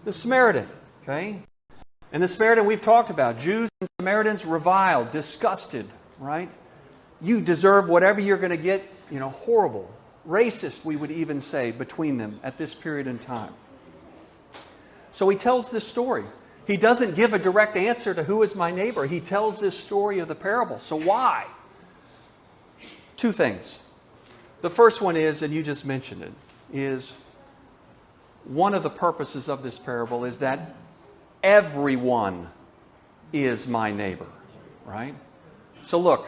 The Samaritan, okay? And the Samaritan we've talked about. Jews and Samaritans reviled, disgusted, right? You deserve whatever you're going to get, horrible. Racist, we would even say, between them at this period in time. So he tells this story. He doesn't give a direct answer to who is my neighbor. He tells this story of the parable. So why? Two things. The first one is, and you just mentioned it, is one of the purposes of this parable is that everyone is my neighbor, right? So look,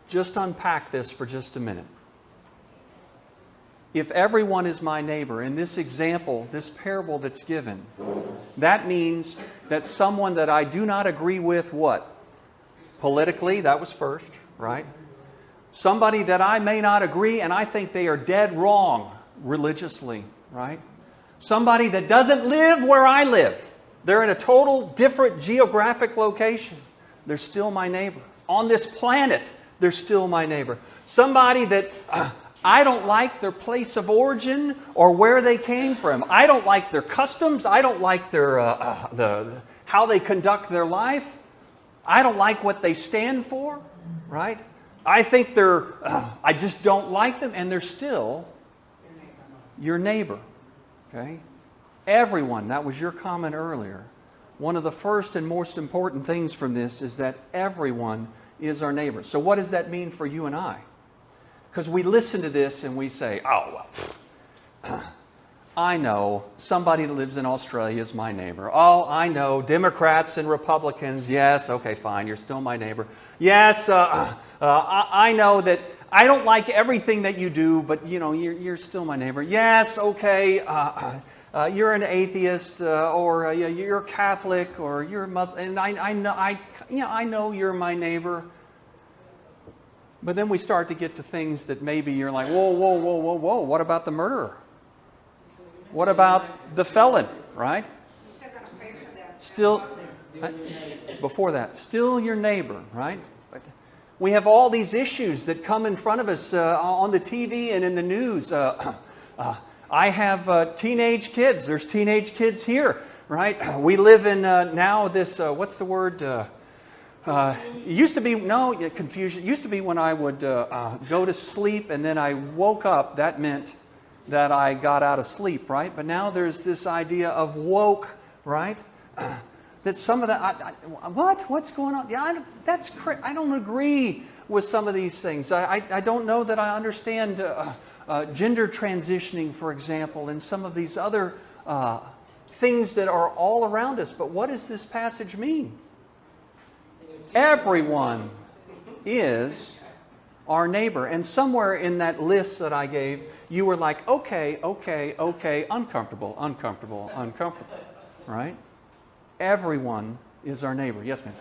just unpack this for just a minute. If everyone is my neighbor, in this example, this parable that's given, that means that someone that I do not agree with, what? Politically, that was first, right? Somebody that I may not agree and I think they are dead wrong religiously, right? Somebody that doesn't live where I live. They're in a total different geographic location. They're still my neighbor. On this planet, they're still my neighbor. Somebody that I don't like their place of origin or where they came from. I don't like their customs. I don't like their how they conduct their life. I don't like what they stand for, right? I think I just don't like them, and they're still your neighbor, okay? Everyone, that was your comment earlier. One of the first and most important things from this is that everyone is our neighbor. So what does that mean for you and I? Because we listen to this and we say, oh, well, I know somebody that lives in Australia is my neighbor. Oh, I know Democrats and Republicans. Yes, okay, fine, you're still my neighbor. Yes, I know that I don't like everything that you do, but you're still my neighbor. Yes, okay, you're an atheist, or you're Catholic, or you're Muslim, and I know you're my neighbor. But then we start to get to things that maybe you're like, whoa, whoa, whoa, whoa, whoa. What about the murderer? What about the felon, right? Still, before that, still your neighbor, right? We have all these issues that come in front of us on the TV and in the news. I have teenage kids. There's teenage kids here, right? We live in now this, what's the word? It used to be, confusion. It used to be when I would go to sleep and then I woke up, that meant that I got out of sleep, right? But now there's this idea of woke, right? That some of that, what's going on? Yeah, I don't agree with some of these things. I don't know that I understand gender transitioning, for example, and some of these other things that are all around us. But what does this passage mean? Everyone is our neighbor. And somewhere in that list that I gave, you were like, okay, uncomfortable, right? Everyone is our neighbor. Yes, ma'am?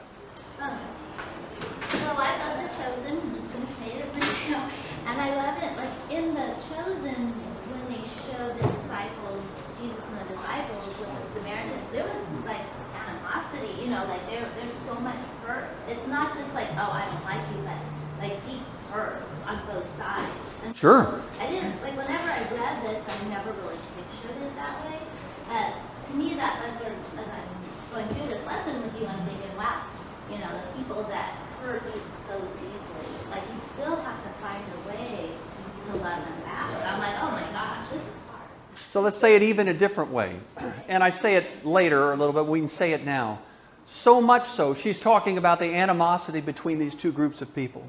So I love The Chosen. I'm just going to say it right now. And I love it. Like in The Chosen, when they show the disciples, Jesus and the disciples with the Samaritans, there was like animosity, like there's so much hurt. It's not just like, oh, I don't like you, but like deep hurt on both sides. And sure. So I didn't, like whenever I read this, I never really pictured it that way. To me, that was sort of, as I'm going through this lesson with you, I'm thinking, wow, the people that hurt you so deeply, like you still have to find a way to love them back. I'm like, oh my gosh, this is hard. So let's say it even a different way. And I say it later a little bit, we can say it now. So much so, she's talking about the animosity between these two groups of people.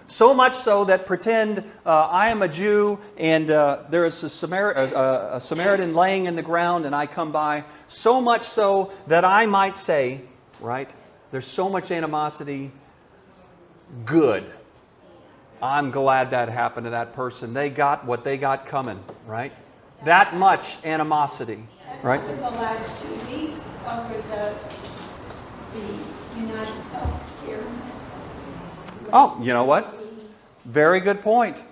So much so that pretend I am a Jew and there is a Samaritan laying in the ground and I come by. So much so that I might say, right, there's so much animosity, good. I'm glad that happened to that person. They got what they got coming, right? That much animosity, right? In the last 2 weeks over the United Health Care. Oh, you know what? Very good point.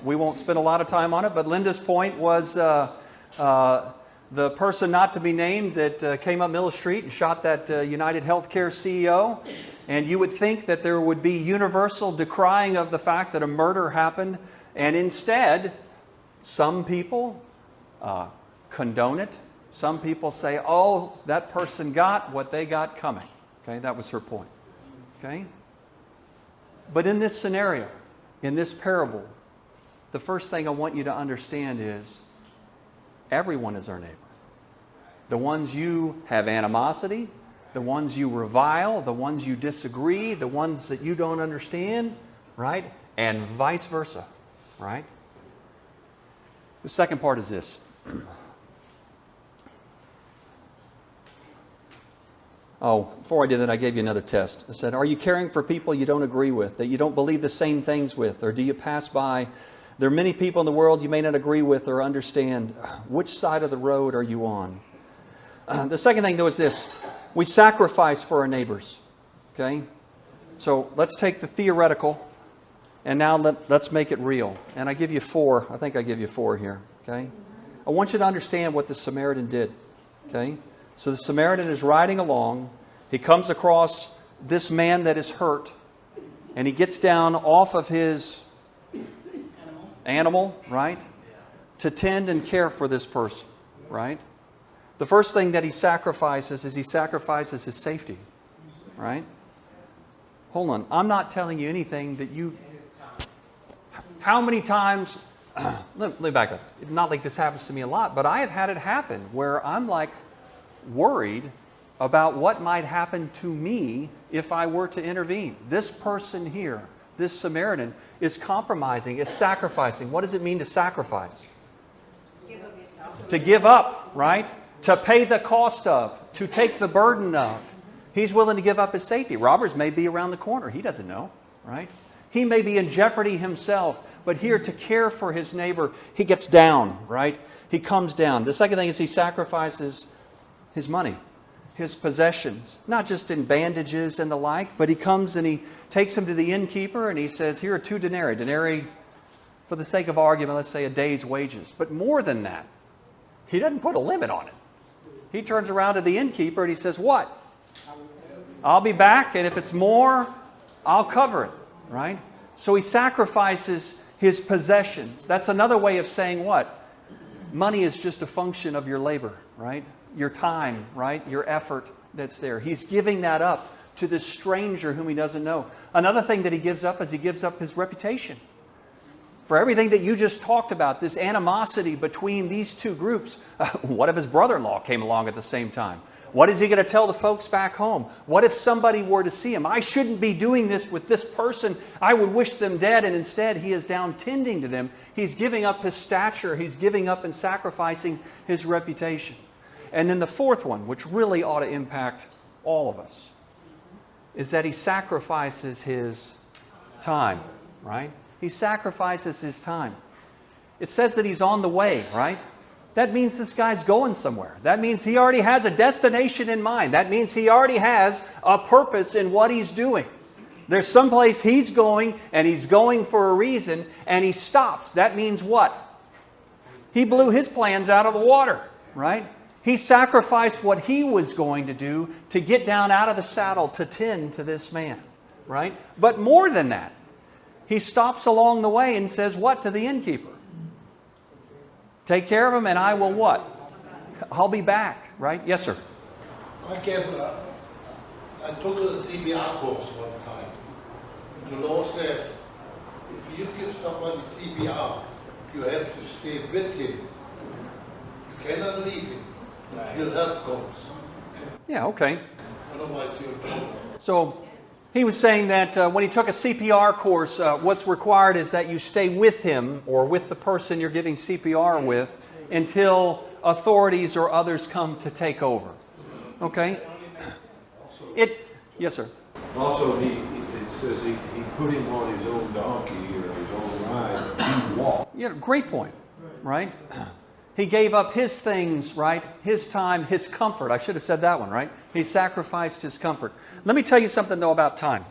We won't spend a lot of time on it, but Linda's point was the person not to be named that came up Mill Street and shot that United Healthcare CEO. And you would think that there would be universal decrying of the fact that a murder happened. And instead, some people condone it Some people say, oh, that person got what they got coming. Okay, that was her point. Okay? But in this scenario, in this parable, the first thing I want you to understand is everyone is our neighbor. The ones you have animosity, the ones you revile, the ones you disagree, the ones that you don't understand, right? And vice versa, right? The second part is this. Oh, before I did that, I gave you another test. I said, are you caring for people you don't agree with, that you don't believe the same things with, or do you pass by? There are many people in the world you may not agree with or understand. Which side of the road are you on? The second thing, though, is this. We sacrifice for our neighbors. Okay? So let's take the theoretical, and now let's make it real. And I give you 4. I think I give you 4 here. Okay? I want you to understand what the Samaritan did. Okay? So the Samaritan is riding along. He comes across this man that is hurt, and he gets down off of his animal, right? To tend and care for this person, right? The first thing that he sacrifices is he sacrifices his safety, right? Hold on. I'm not telling you anything that you... How many times... let me back up. Not like this happens to me a lot, but I have had it happen where I'm like worried about what might happen to me if I were to intervene. This person here, this Samaritan, is compromising, is sacrificing. What does it mean to sacrifice? Give up yourself. To give up, right? To pay the cost of, to take the burden of. He's willing to give up his safety. Robbers may be around the corner. He doesn't know, right? He may be in jeopardy himself, but here to care for his neighbor, he gets down, right? He comes down. The second thing is he sacrifices his money, his possessions, not just in bandages and the like, but he comes and he takes him to the innkeeper and he says, here are 2 denarii. Denarii, for the sake of argument, let's say a day's wages. But more than that, he doesn't put a limit on it. He turns around to the innkeeper and he says, what? I'll be back, and if it's more, I'll cover it, right? So he sacrifices his possessions. That's another way of saying what? Money is just a function of your labor, right? Your time, right? Your effort that's there. He's giving that up to this stranger whom he doesn't know. Another thing that he gives up is he gives up his reputation. For everything that you just talked about, this animosity between these two groups, what if his brother-in-law came along at the same time? What is he going to tell the folks back home? What if somebody were to see him? I shouldn't be doing this with this person. I would wish them dead. And instead, he is down tending to them. He's giving up his stature. He's giving up and sacrificing his reputation. And then the fourth one, which really ought to impact all of us, is that he sacrifices his time, right? He sacrifices his time. It says that he's on the way, right? That means this guy's going somewhere. That means he already has a destination in mind. That means he already has a purpose in what he's doing. There's someplace he's going, and he's going for a reason, and he stops. That means what? He blew his plans out of the water, right? He sacrificed what he was going to do to get down out of the saddle to tend to this man, right? But more than that, he stops along the way and says what to the innkeeper? Take care of him and I will what? I'll be back, right? Yes, sir. I took a CPR course one time. The law says if you give somebody CPR, you have to stay with him. You cannot leave him until help comes. Yeah, okay. Otherwise you're told. So he was saying that when he took a CPR course, what's required is that you stay with him or with the person you're giving CPR with until authorities or others come to take over. Okay? Yes, sir. Also, it says he put him on his own donkey or his own ride. He walked. Yeah, great point, right? He gave up his things, right? His time, his comfort. I should have said that one, right? He sacrificed his comfort. Let me tell you something, though, about time.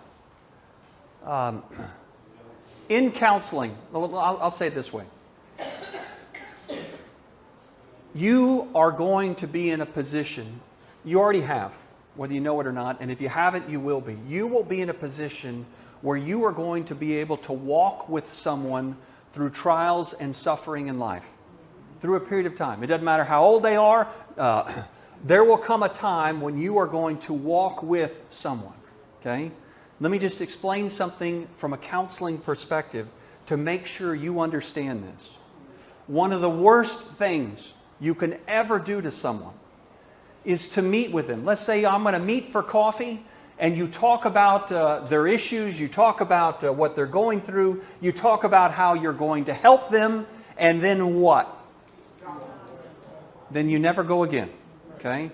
In counseling, I'll say it this way. You are going to be in a position, you already have, whether you know it or not, and if you haven't, you will be. You will be in a position where you are going to be able to walk with someone through trials and suffering in life. through a period of time. It doesn't matter how old they are. There will come a time when you are going to walk with someone. Okay? Let me just explain something from a counseling perspective to make sure you understand this. One of the worst things you can ever do to someone is to meet with them. Let's say I'm going to meet for coffee, and you talk about their issues, you talk about what they're going through, you talk about how you're going to help them, and then what? Then you never go again. Okay?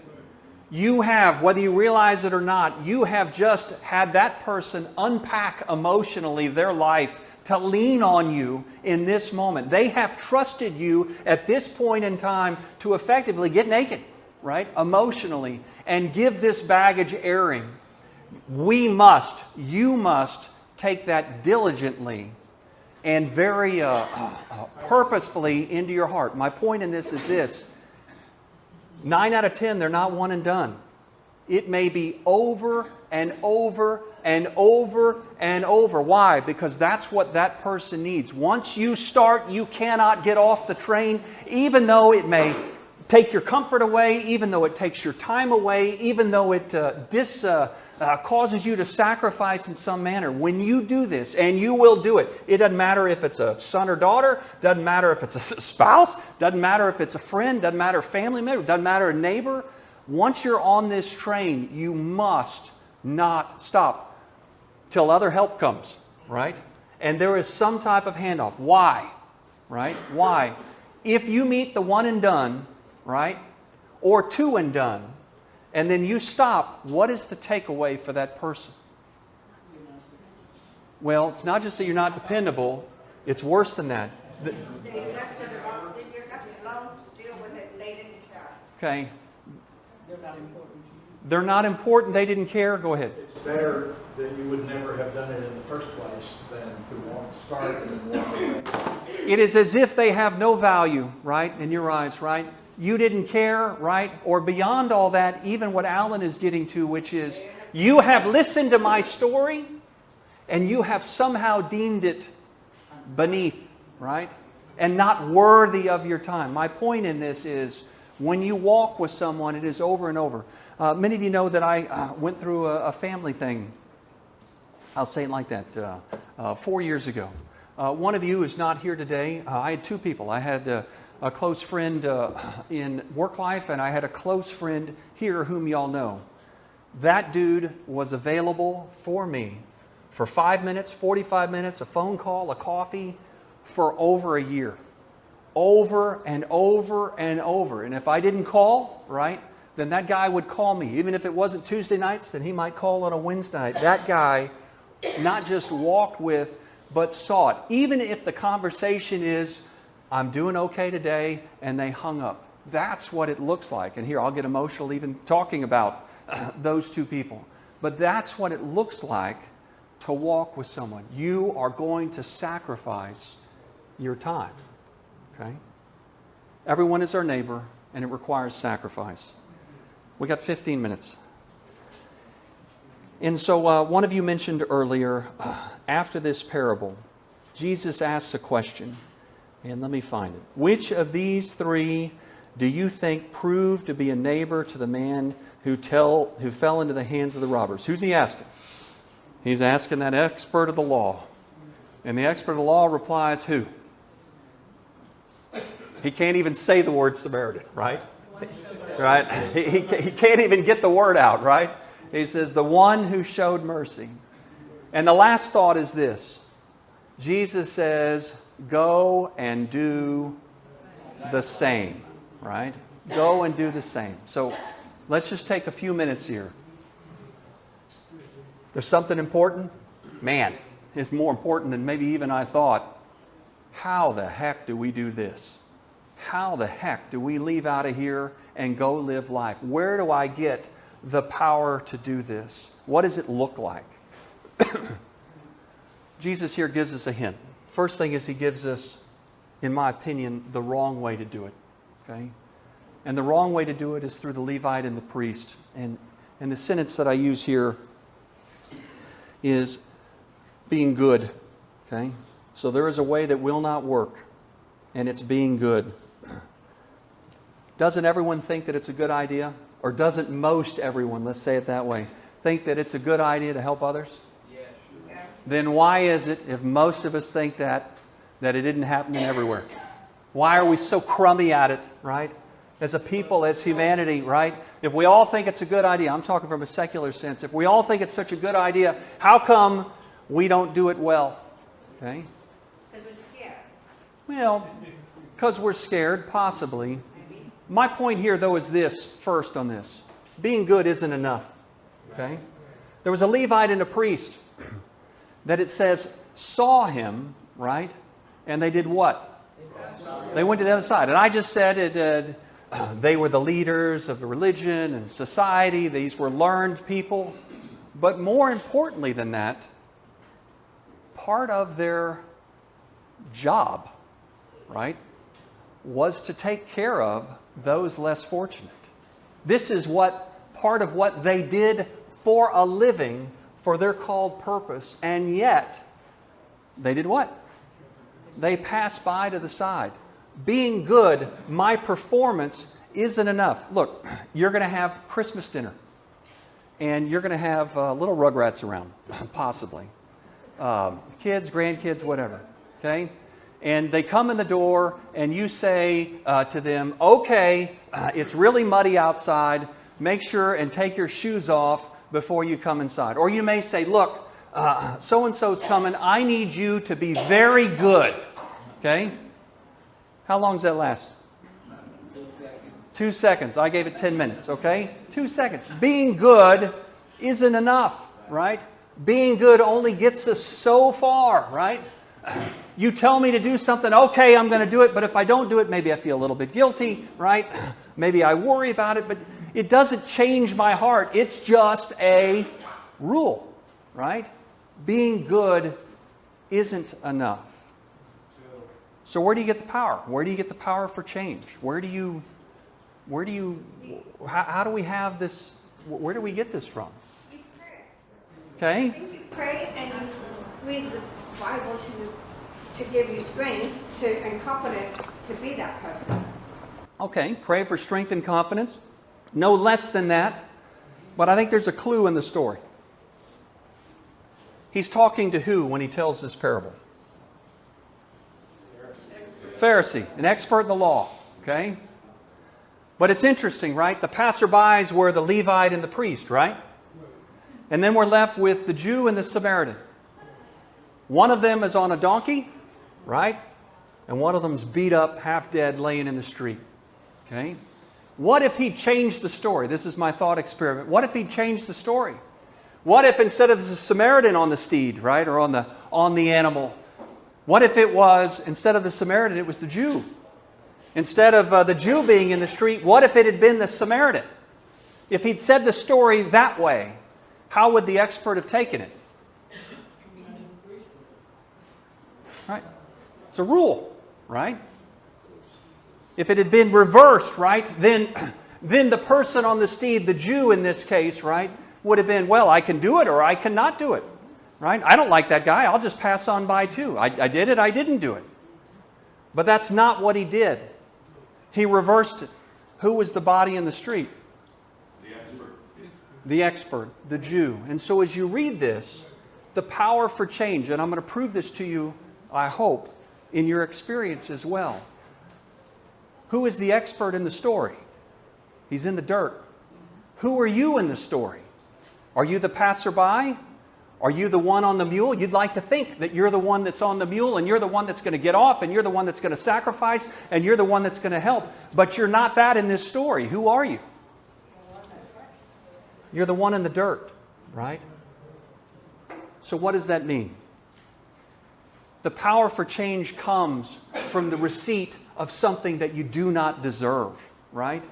You have, whether you realize it or not, you have just had that person unpack emotionally their life to lean on you in this moment. They have trusted you at this point in time to effectively get naked, right? Emotionally, and give this baggage airing. You must take that diligently and very purposefully into your heart. My point in this is this. 9 out of 10, they're not one and done. It may be over and over and over and over. Why? Because that's what that person needs. Once you start, you cannot get off the train, even though it may take your comfort away, even though it takes your time away, even though it causes you to sacrifice in some manner. When you do this, and you will do it, it doesn't matter if it's a son or daughter, doesn't matter if it's a spouse, doesn't matter if it's a friend, doesn't matter a family member, doesn't matter a neighbor. Once you're on this train, you must not stop till other help comes, right? And there is some type of handoff. Why? Right? Why? If you meet the one and done, right, or two and done, and then you stop, what is the takeaway for that person? Well, it's not just that you're not dependable, it's worse than that. They left it alone, then you're left alone to deal with it, they didn't care. Okay. They're not important. They're not important, they didn't care. Go ahead. It's better that you would never have done it in the first place than to start and then walk away. It is as if they have no value, right, in your eyes, right? You didn't care, right? Or beyond all that, even what Alan is getting to, which is, you have listened to my story, and you have somehow deemed it beneath, right? And not worthy of your time. My point in this is, when you walk with someone, it is over and over. Many of you know that I went through a family thing. I'll say it like that, 4 years ago. One of you is not here today. I had two people. I had a close friend in work life, and I had a close friend here whom y'all know. That dude was available for me for 5 minutes, 45 minutes, a phone call, a coffee, for over a year. Over and over and over. And if I didn't call, right, then that guy would call me. Even if it wasn't Tuesday nights, then he might call on a Wednesday night. That guy not just walked with, but saw it. Even if the conversation is, I'm doing okay today, and they hung up. That's what it looks like. And here, I'll get emotional even talking about those two people. But that's what it looks like to walk with someone. You are going to sacrifice your time. Okay? Everyone is our neighbor, and it requires sacrifice. We got 15 minutes. And so one of you mentioned earlier, after this parable, Jesus asks a question. And let me find it. Which of these three do you think proved to be a neighbor to the man who fell into the hands of the robbers? Who's he asking? He's asking that expert of the law. And the expert of the law replies, who? He can't even say the word Samaritan, right? Right? He can't even get the word out, right? He says, the one who showed mercy. And the last thought is this. Jesus says, go and do the same, right? Go and do the same. So let's just take a few minutes here. There's something important? Man, it's more important than maybe even I thought. How the heck do we do this? How the heck do we leave out of here and go live life? Where do I get the power to do this? What does it look like? Jesus here gives us a hint. First thing is he gives us, in my opinion, the wrong way to do it. Okay? And the wrong way to do it is through the Levite and the priest. And the sentence that I use here is being good. Okay? So there is a way that will not work, and it's being good. Doesn't everyone think that it's a good idea? Or doesn't most everyone, let's say it that way, think that it's a good idea to help others? Then why is it, if most of us think that it didn't happen everywhere? Why are we so crummy at it, right? As a people, as humanity, right? If we all think it's a good idea, I'm talking from a secular sense, if we all think it's such a good idea, how come we don't do it well? Okay? Because we're scared. Well, because we're scared, possibly. My point here, though, is this, first on this. Being good isn't enough. Okay? There was a Levite and a priest that it says saw him, right? And they did what? They went to the other side. And I just said they were the leaders of the religion and society. These were learned people. But more importantly than that, part of their job, right, was to take care of those less fortunate. This is part of what they did for a living, for their called purpose, and yet they did what? They passed by to the side. Being good, my performance isn't enough. Look, you're going to have Christmas dinner, and you're going to have little rugrats around, possibly. Kids, grandkids, whatever. Okay? And they come in the door, and you say to them, okay, it's really muddy outside. Make sure and take your shoes off before you come inside. Or you may say, look, so-and-so's coming. I need you to be very good. Okay? How long does that last? 2 seconds. I gave it 10 minutes, okay? 2 seconds. Being good isn't enough, right? Being good only gets us so far, right? You tell me to do something, okay, I'm going to do it, but if I don't do it, maybe I feel a little bit guilty, right? Maybe I worry about it, but it doesn't change my heart. It's just a rule, right? Being good isn't enough. So where do you get the power? Where do you get the power for change? How do we have this, where do we get this from? You pray. Okay? I think you pray and you read the Bible to give you strength and confidence to be that person. Okay, pray for strength and confidence. No less than that. But I think there's a clue in the story. He's talking to who when he tells this parable? Pharisee, an expert in the law. Okay? But it's interesting, right? The passerbys were the Levite and the priest, right? And then we're left with the Jew and the Samaritan. One of them is on a donkey, right? And one of them's beat up, half dead, laying in the street. Okay? What if he changed the story? This is my thought experiment. What if he changed the story? What if instead of the Samaritan on the steed, right, or on the animal, what if it was, instead of the Samaritan, it was the Jew? Instead of the Jew being in the street, what if it had been the Samaritan? If he'd said the story that way, how would the expert have taken it? Right? It's a rule, right? If it had been reversed, right, then the person on the steed, the Jew in this case, right, would have been, well, I can do it or I cannot do it. Right? I don't like that guy. I'll just pass on by too. I did it. I didn't do it. But that's not what he did. He reversed it. Who was the body in the street? The expert. The expert, the Jew. And so as you read this, the power for change, and I'm going to prove this to you, I hope, in your experience as well. Who is the expert in the story? He's in the dirt. Who are you in the story? Are you the passerby? Are you the one on the mule? You'd like to think that you're the one that's on the mule and you're the one that's going to get off and you're the one that's going to sacrifice and you're the one that's going to help. But you're not that in this story. Who are you? You're the one in the dirt, right? So what does that mean? The power for change comes from the receipt of something that you do not deserve, right?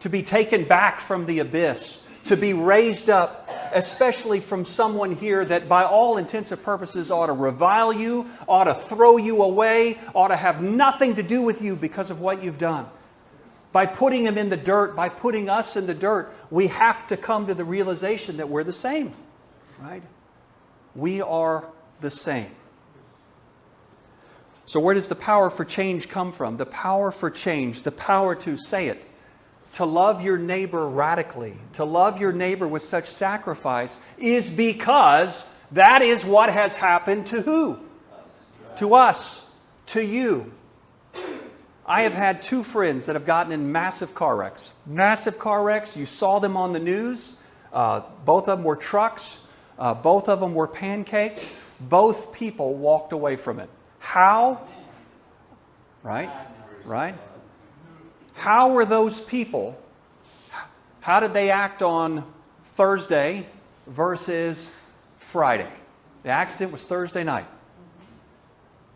To be taken back from the abyss, to be raised up, especially from someone here that by all intents and purposes ought to revile you, ought to throw you away, ought to have nothing to do with you because of what you've done. By putting him in the dirt, by putting us in the dirt, we have to come to the realization that we're the same, right? We are the same. So where does the power for change come from? The power for change, the power to say it, to love your neighbor radically, to love your neighbor with such sacrifice, is because that is what has happened to who? To us, to you. I have had 2 friends that have gotten in massive car wrecks. Massive car wrecks. You saw them on the news. Both of them were trucks. Both of them were pancaked. Both people walked away from it. How? Right? Right? How were those people? How did they act on Thursday versus Friday? The accident was Thursday night.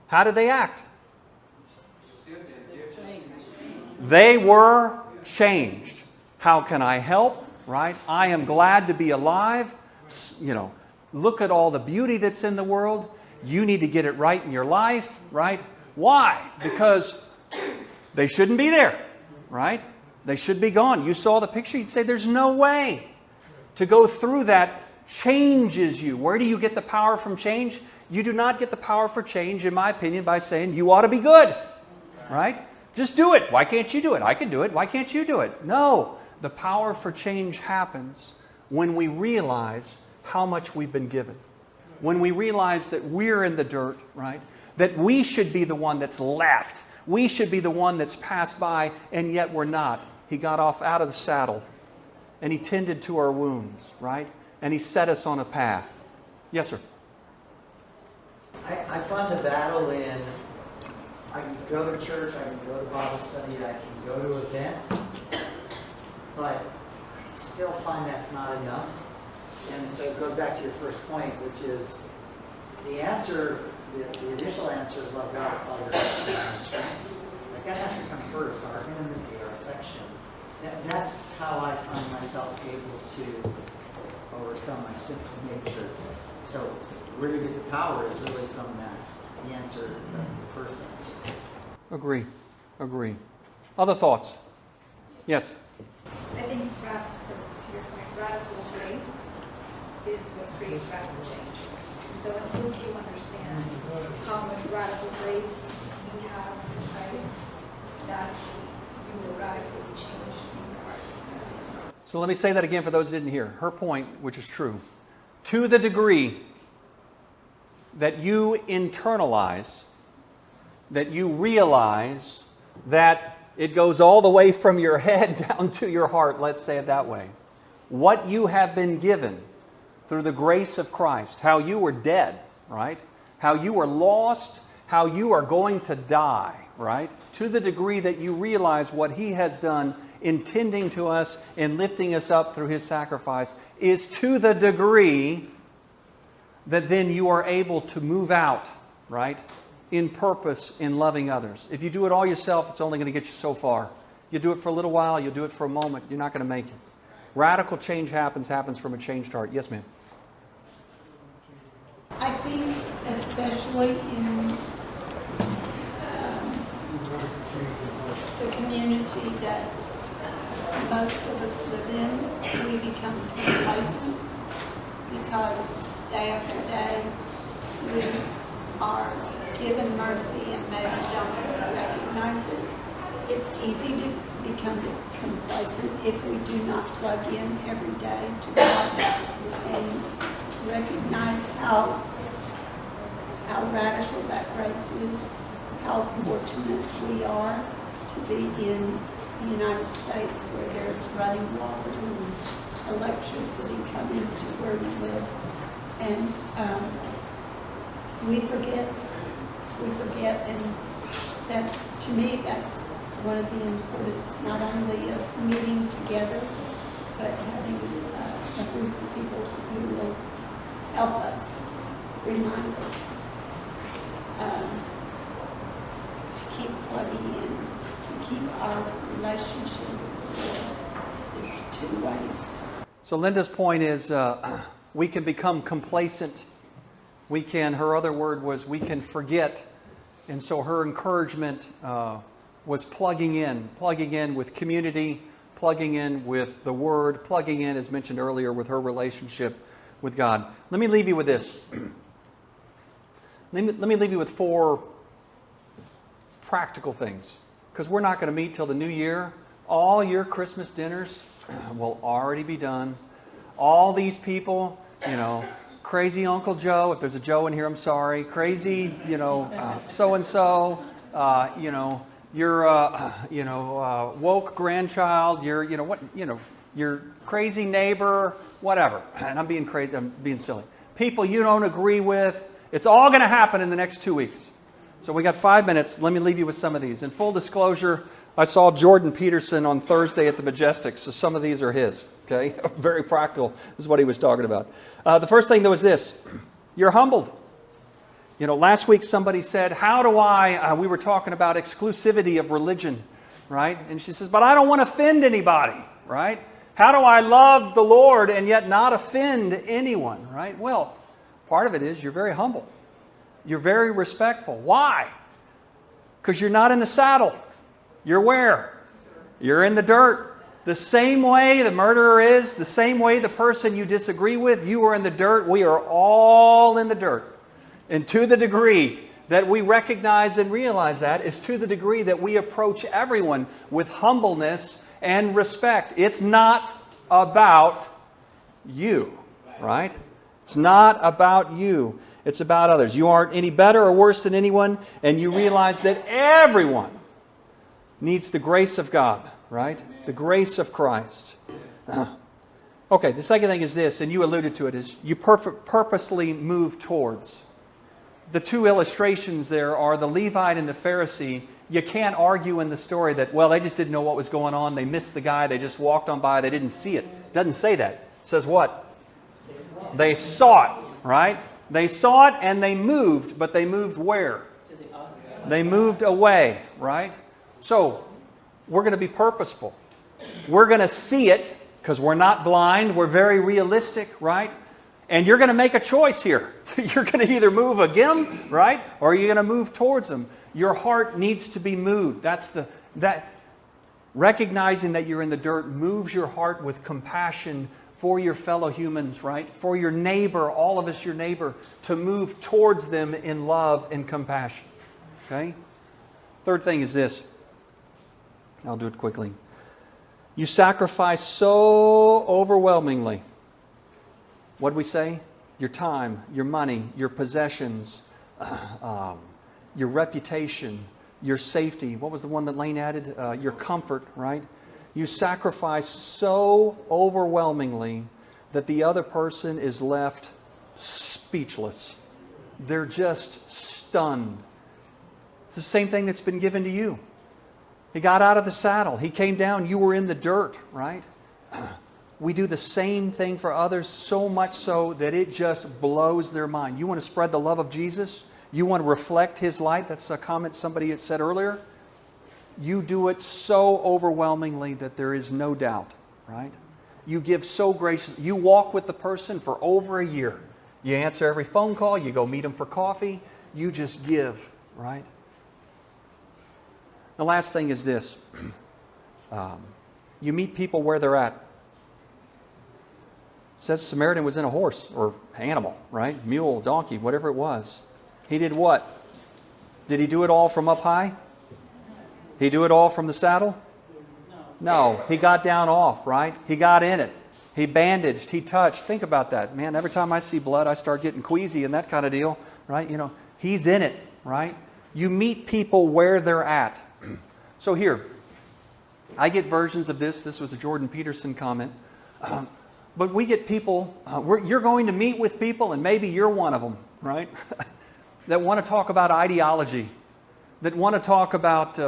How did they act? They were changed. How can I help? Right? I am glad to be alive. You know, look at all the beauty that's in the world. You need to get it right in your life, right? Why? Because they shouldn't be there, right? They should be gone. You saw the picture, you'd say there's no way. To go through that changes you. Where do you get the power from change? You do not get the power for change, in my opinion, by saying you ought to be good, right? Just do it. Why can't you do it? I can do it. Why can't you do it? No. The power for change happens when we realize how much we've been given. When we realize that we're in the dirt, right? That we should be the one that's left. We should be the one that's passed by, and yet we're not. He got off out of the saddle, and He tended to our wounds, right? And He set us on a path. Yes, sir. I find the battle in, I can go to church, I can go to Bible study, I can go to events, but I still find that's not enough. And so it goes back to your first point, which is the answer, the initial answer is love God with all your heart, mind, and strength. Like that has to come first, our intimacy, our affection. That's how I find myself able to overcome my sinful nature. So where to get the power is really from that, the answer, the first answer. Agree. Agree. Other thoughts? Yes. I think, so to your point, radical grace is what creates radical change. And so until you understand how much radical grace you have in Christ, that's when you will radically change in your heart. So let me say that again for those who didn't hear. Her point, which is true, to the degree that you internalize, that you realize that it goes all the way from your head down to your heart, let's say it that way. What you have been given through the grace of Christ, how you were dead, right? How you were lost, how you are going to die, right? To the degree that you realize what He has done in tending to us and lifting us up through His sacrifice, is to the degree that then you are able to move out, right? In purpose, in loving others. If you do it all yourself, it's only going to get you so far. You do it for a little while, you'll do it for a moment, you're not going to make it. Radical change happens from a changed heart. Yes, ma'am. I think especially in the community that most of us live in, we become complacent because day after day we are given mercy and maybe don't recognize it. It's easy to become complacent if we do not plug in every day to God and recognize how radical that grace is, how fortunate we are to be in the United States where there's running water and electricity coming to where we live. And we forget, and that, to me, that's one of the importance, not only of meeting together, but having a group of people who will help us, remind us to keep plugging in, to keep our relationship. It's two ways. So Linda's point is we can become complacent. We can, her other word was we can forget. And so her encouragement was plugging in with community, plugging in with the Word, plugging in, as mentioned earlier, with her relationship with God. Let me leave you with this. Let me leave you with 4 practical things, because we're not going to meet till the new year all your Christmas dinners will already be done. All these people, crazy Uncle Joe, if there's a Joe in here, I'm sorry. Crazy, so-and-so, your woke grandchild, your crazy neighbor, whatever. And I'm being crazy, I'm being silly. People you don't agree with, it's all going to happen in the next 2 weeks. So we got 5 minutes. Let me leave you with some of these. In full disclosure, I saw Jordan Peterson on Thursday at the Majestic, so some of these are his. Okay, very practical. This is what he was talking about. The first thing though is this: you're humbled. Last week somebody said, "How do I?" We were talking about exclusivity of religion, right? And she says, "But I don't want to offend anybody, right? How do I love the Lord and yet not offend anyone, right?" Well, part of it is you're very humble. You're very respectful. Why? Because you're not in the saddle. You're where? You're in the dirt. The same way the murderer is, the same way the person you disagree with, you are in the dirt. We are all in the dirt. And to the degree that we recognize and realize that is to the degree that we approach everyone with humbleness and respect. It's not about you, right? It's not about you. It's about others. You aren't any better or worse than anyone, and you realize that everyone needs the grace of God, right? The grace of Christ. Okay, the second thing is this, and you alluded to it, is you purposely move towards. The two illustrations there are the Levite and the Pharisee. You can't argue in the story that, well, they just didn't know what was going on. They missed the guy. They just walked on by. They didn't see it. It doesn't say that. It says what? They saw it, right? They saw it and they moved, but they moved where? They moved away, right? So, we're going to be purposeful. We're going to see it because we're not blind. We're very realistic, right? And you're going to make a choice here. You're going to either move against them, right? Or you're going to move towards them. Your heart needs to be moved. That recognizing that you're in the dirt moves your heart with compassion for your fellow humans, right? For your neighbor, all of us your neighbor, to move towards them in love and compassion. Okay? Third thing is this. I'll do it quickly. You sacrifice so overwhelmingly. What did we say? Your time, your money, your possessions, your reputation, your safety. What was the one that Lane added? Your comfort, right? You sacrifice so overwhelmingly that the other person is left speechless. They're just stunned. It's the same thing that's been given to you. He got out of the saddle. He came down. You were in the dirt, right? We do the same thing for others, so much so that it just blows their mind. You want to spread the love of Jesus? You want to reflect His light? That's a comment somebody had said earlier. You do it so overwhelmingly that there is no doubt, right? You give so graciously. You walk with the person for over a year. You answer every phone call. You go meet them for coffee. You just give, right? The last thing is this. You meet people where they're at. It says Samaritan was in a horse or animal, right? Mule, donkey, whatever it was. He did what? Did he do it all from up high? He do it all from the saddle? No. He got down off, right? He got in it. He bandaged. He touched. Think about that. Man, every time I see blood, I start getting queasy and that kind of deal, right? He's in it, right? You meet people where they're at. So here, I get versions of this. This was a Jordan Peterson comment. But we get people, you're going to meet with people, and maybe you're one of them, right? That want to talk about ideology, that want to talk about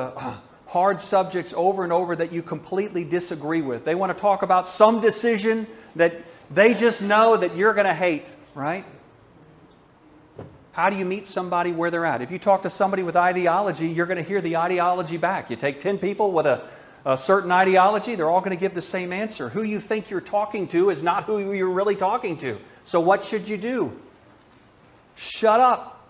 hard subjects over and over that you completely disagree with. They want to talk about some decision that they just know that you're going to hate, right? How do you meet somebody where they're at? If you talk to somebody with ideology, you're going to hear the ideology back. You take 10 people with a certain ideology, they're all going to give the same answer. Who you think you're talking to is not who you're really talking to. So what should you do? Shut up,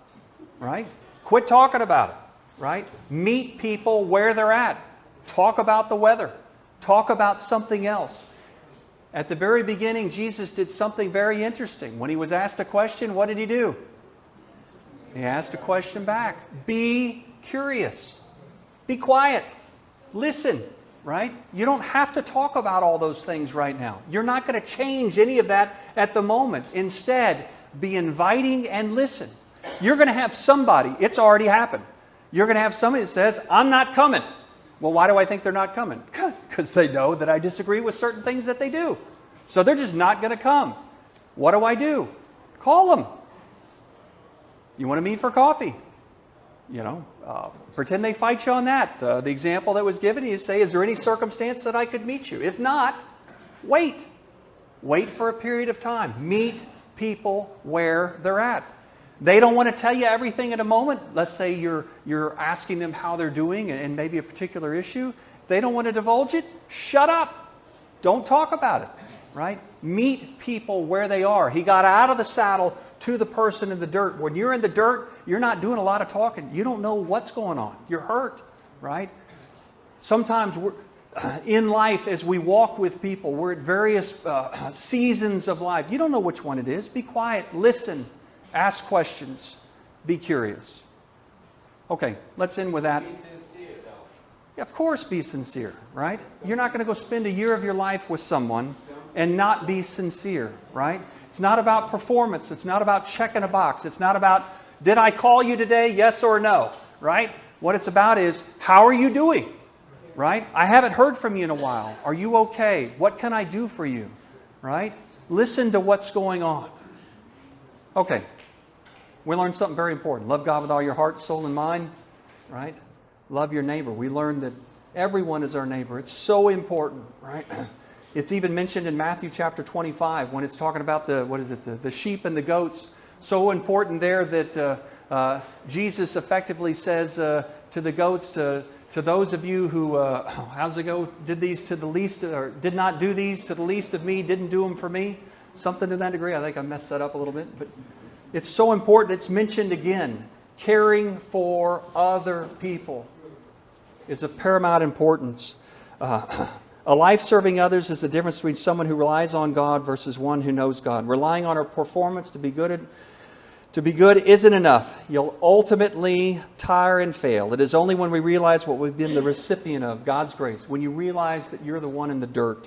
right? Quit talking about it, right? Meet people where they're at. Talk about the weather. Talk about something else. At the very beginning, Jesus did something very interesting. When He was asked a question, what did He do? He asked a question back. Be curious. Be quiet. Listen. right? You don't have to talk about all those things right now. You're not going to change any of that at the moment. Instead, be inviting and listen. You're going to have somebody, it's already happened. You're going to have somebody that says, I'm not coming. Well, why do I think they're not coming? Because they know that I disagree with certain things that they do. So they're just not going to come. What do? Call them. You want to meet for coffee? Pretend they fight you on that. The example that was given, you say, is there any circumstance that I could meet you? If not, wait. Wait for a period of time. Meet people where they're at. They don't want to tell you everything in a moment. Let's say you're asking them how they're doing and maybe a particular issue. If they don't want to divulge it, shut up. Don't talk about it, right? Meet people where they are. He got out of the saddle to the person in the dirt. When you're in the dirt, you're not doing a lot of talking. You don't know what's going on. You're hurt, right? Sometimes in life, as we walk with people, we're at various seasons of life. You don't know which one it is. Be quiet. Listen. Ask questions. Be curious. Okay, let's end with that. Be sincere, though. Yeah, of course, be sincere, right? You're not going to go spend a year of your life with someone and not be sincere, right? It's not about performance. It's not about checking a box. It's not about, did I call you today, yes or no, right? What it's about is, how are you doing, right? I haven't heard from you in a while. Are you okay? What can I do for you, right? Listen to what's going on. Okay. We learned something very important. Love God with all your heart, soul, and mind, right? Love your neighbor. We learned that everyone is our neighbor. It's so important, right? It's even mentioned in Matthew chapter 25 when it's talking about the sheep and the goats. So important there that Jesus effectively says to the goats, to those of you who, how's it go? Did these to the least, or did not do these to the least of me, didn't do them for me. Something to that degree. I think I messed that up a little bit, but it's so important. It's mentioned again. Caring for other people is of paramount importance. A life serving others is the difference between someone who relies on God versus one who knows God. Relying on our performance to be good isn't enough. You'll ultimately tire and fail. It is only when we realize what we've been the recipient of, God's grace, when you realize that you're the one in the dirt,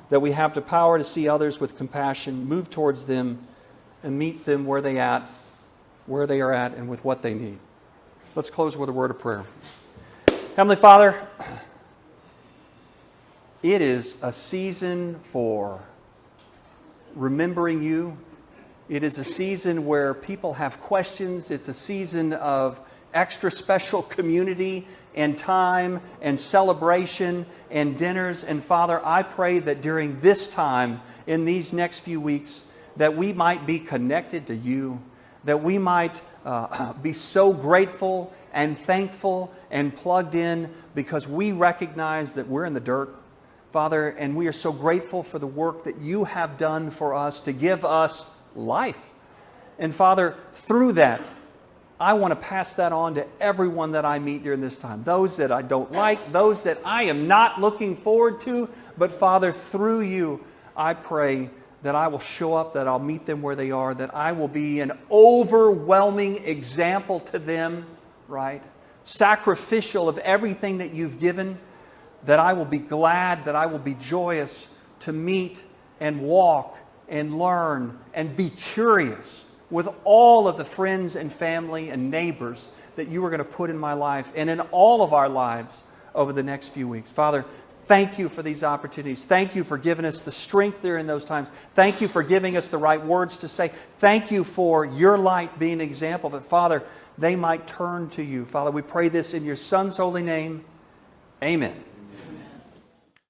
that we have the power to see others with compassion, move towards them, and meet them where they are at, and with what they need. Let's close with a word of prayer. Heavenly Father, it is a season for remembering you. It is a season where people have questions. It's a season of extra special community and time and celebration and dinners. And Father, I pray that during this time, in these next few weeks, that we might be connected to you, that we might be so grateful and thankful and plugged in because we recognize that we're in the dirt, Father, and we are so grateful for the work that you have done for us to give us life. And Father, through that, I want to pass that on to everyone that I meet during this time. Those that I don't like, those that I am not looking forward to. But Father, through you, I pray that I will show up, that I'll meet them where they are, that I will be an overwhelming example to them, right? Sacrificial of everything that you've given, that I will be glad, that I will be joyous to meet and walk and learn and be curious with all of the friends and family and neighbors that you are going to put in my life and in all of our lives over the next few weeks. Father, thank you for these opportunities. Thank you for giving us the strength there in those times. Thank you for giving us the right words to say. Thank you for your light being an example that, Father, they might turn to you. Father, we pray this in your Son's holy name. Amen.